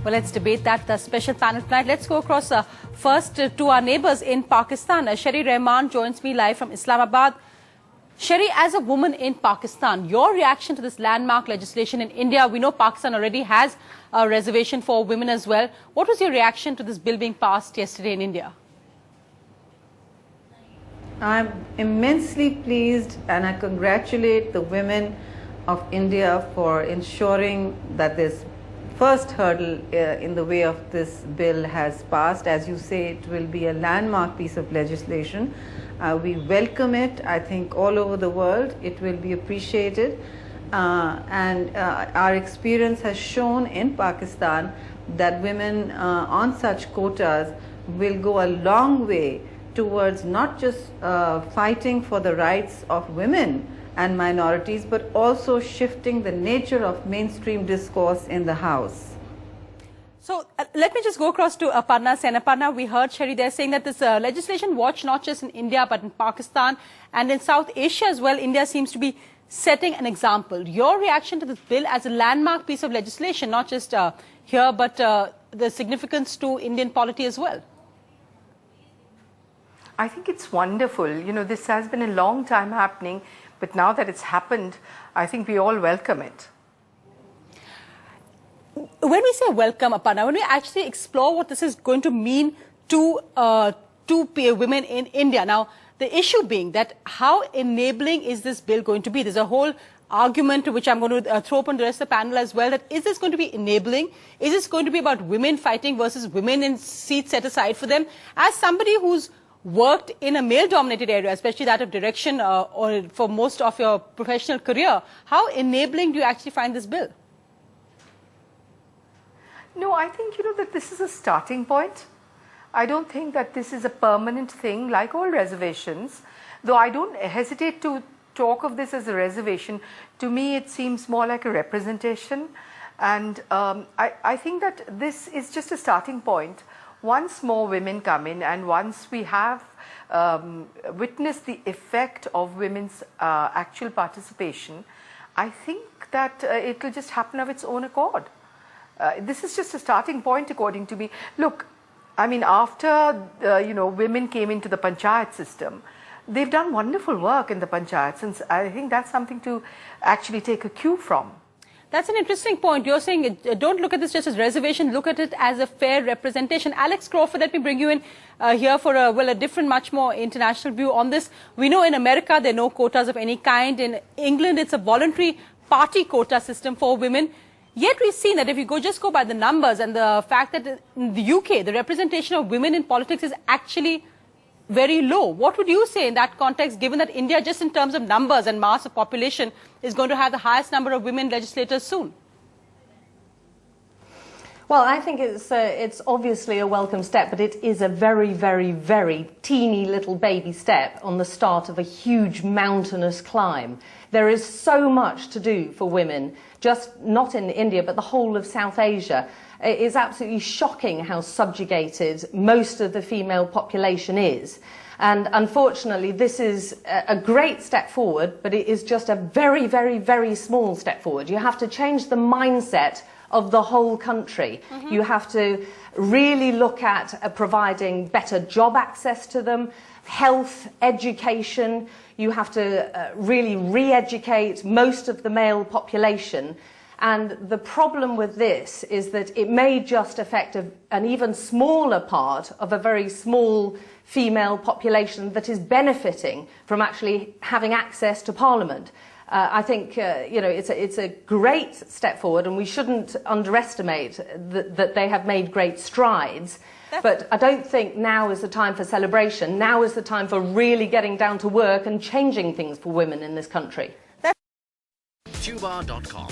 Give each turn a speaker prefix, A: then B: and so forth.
A: Well, let's debate that with our special panel tonight. Let's go across first to our neighbors in Pakistan. Sherry Rehman joins me live from Islamabad. Sherry, as a woman in Pakistan, your reaction to this landmark legislation in India? We know Pakistan already has a reservation for women as well. What was your reaction to this bill being passed yesterday in India?
B: I'm immensely pleased and I congratulate the women of India for ensuring that this first hurdle in the way of this bill has passed. As you say, it will be a landmark piece of legislation. We welcome it. I think all over the world it will be appreciated. Our experience has shown in Pakistan that women on such quotas will go a long way towards not just fighting for the rights of women and minorities, but also shifting the nature of mainstream discourse in the House.
A: So let me just go across to Aparna Sen. Aparna, we heard Sherry there saying that this legislation watch not just in India but in Pakistan and in South Asia as well. India seems to be setting an example. Your reaction to this bill as a landmark piece of legislation, not just here but the significance to Indian polity as well?
C: I think it's wonderful. You know, this has been a long time happening, but now that it's happened, I think we all welcome it.
A: When we say welcome, Aparna, when we actually explore what this is going to mean to women in India, now the issue being that how enabling is this bill going to be? There's a whole argument which I'm going to throw open to the rest of the panel as well, that is this going to be enabling? Is this going to be about women fighting versus women in seats set aside for them? As somebody who's worked in a male-dominated area, especially that of direction or for most of your professional career, how enabling do you actually find this bill?
C: No, I think, you know, that this is a starting point. I don't think that this is a permanent thing like all reservations, though I don't hesitate to talk of this as a reservation. To me, it seems more like a representation. And I think that this is just a starting point. Once more women come in and once we have witnessed the effect of women's actual participation, I think that it will just happen of its own accord. This is just a starting point according to me. Look, I mean, after you know, women came into the panchayat system, they've done wonderful work in the panchayats, and I think that's something to actually take a cue from.
A: That's an interesting point. You're saying don't look at this just as reservation, look at it as a fair representation. Alex Crawford, let me bring you in here for a different, much more international view on this. We know in America there are no quotas of any kind. In England, it's a voluntary party quota system for women. Yet we've seen that if you just go by the numbers and the fact that in the UK, the representation of women in politics is actually very low. What would you say in that context, given that India, just in terms of numbers and mass of population, is going to have the highest number of women legislators soon?
D: Well, I think it's obviously a welcome step, but it is a very, very, very teeny little baby step on the start of a huge mountainous climb. There is so much to do for women, just not in India, but the whole of South Asia. It is absolutely shocking how subjugated most of the female population is. And unfortunately, this is a great step forward, but it is just a very, very, very small step forward. You have to change the mindset of the whole country. You have to really look at providing better job access to them, health, education. You have to really re-educate most of the male population. And the problem with this is that it may just affect an even smaller part of a very small female population that is benefiting from actually having access to Parliament. I think you know, it's a great step forward, and we shouldn't underestimate that they have made great strides. But I don't think now is the time for celebration. Now is the time for really getting down to work and changing things for women in this country.
E: Tuba.com